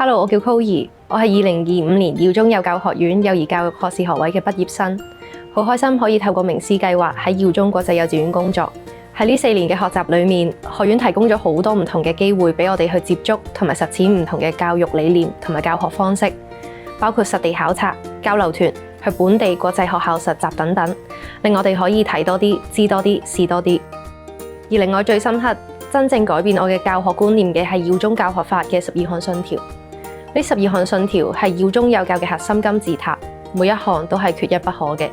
Hello，我叫 Chloe，我係2025年耀中幼教學院幼兒教育學士學位嘅畢業生，好開心可以透過名師計劃喺耀中國際幼稚園工作。喺呢4年嘅學習裏面，學院提供咗好多唔同嘅機會俾我哋去接觸同埋實踐唔同嘅教育理念同埋教學方式，包括實地考察、交流團、去本地國際學校實習等等，令我哋可以睇多啲、知多啲、試多啲。而令我最深刻、真正改變我嘅教學觀念嘅係耀中教學法嘅12項信條。呢12項信條係耀中幼教嘅核心金字塔，每一項都係缺一不可嘅。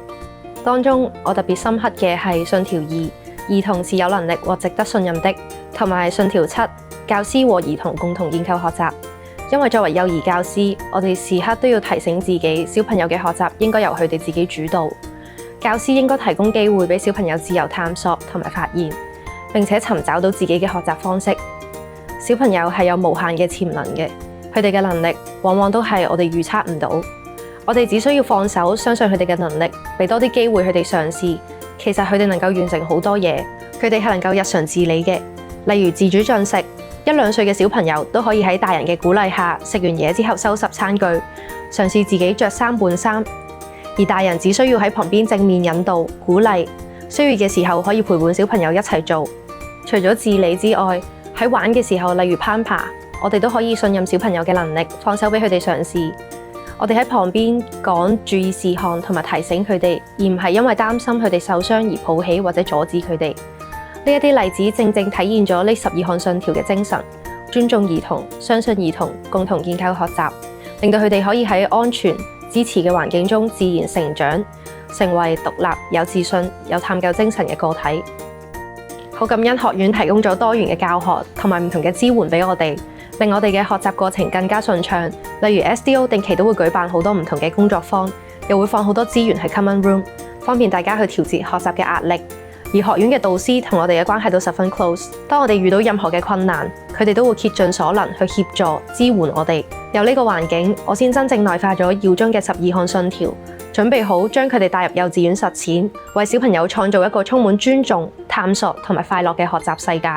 當中我特別深刻嘅係信條2，兒童是有能力或值得信任的，同埋信條7，教師和兒童共同建構學習。因為作為幼兒教師，我哋時刻都要提醒自己，小朋友嘅學習應該由佢哋自己主導。教師應該提供機會俾小朋友自由探索同埋發現，並且尋找到自己嘅學習方式。小朋友係有無限嘅潛能嘅，佢哋嘅能力往往都係我哋預測唔到。我哋只需要放手，相信佢哋嘅能力，俾多啲機會佢哋嘗試。其實佢哋能夠完成好多嘢，佢哋係能夠日常自理嘅，例如自主進食。1-2歲嘅小朋友都可以喺大人嘅鼓勵下，食完嘢之後收拾餐具，嘗試自己着3換3。而大人只需要喺旁邊正面引導、鼓勵，需要嘅時候可以陪伴小朋友一齊做。除咗自理之外，喺玩嘅時候，例如攀爬，我哋都可以信任小朋友嘅能力，放手俾佢哋嘗試。我哋喺旁邊講注意事項同埋提醒佢哋，而唔係因為擔心佢哋受傷而抱起或者阻止佢哋。呢一啲例子正正體現咗呢12項信條嘅精神：尊重兒童、相信兒童、共同建構學習，令到佢哋可以喺安全、支持嘅環境中自然成長，成為獨立、有自信、有探究精神嘅個體。好感恩學院提供咗多元嘅教學同埋唔同嘅支援俾我哋，令我哋嘅學習過程更加順暢。例如 SDO 定期都會舉辦好多唔同嘅工作坊，又會放好多資源喺 Common Room， 方便大家去調節學習嘅壓力。而學院嘅導師同我哋嘅關係都十分 close， 當我哋遇到任何嘅困難，佢哋都會竭盡所能去協助支援我哋。有呢個環境，我先真正內化咗耀中嘅12項信條，準備好將佢哋帶入幼稚園實踐，為小朋友創造一個充滿尊重、探索同埋快樂嘅學習世界。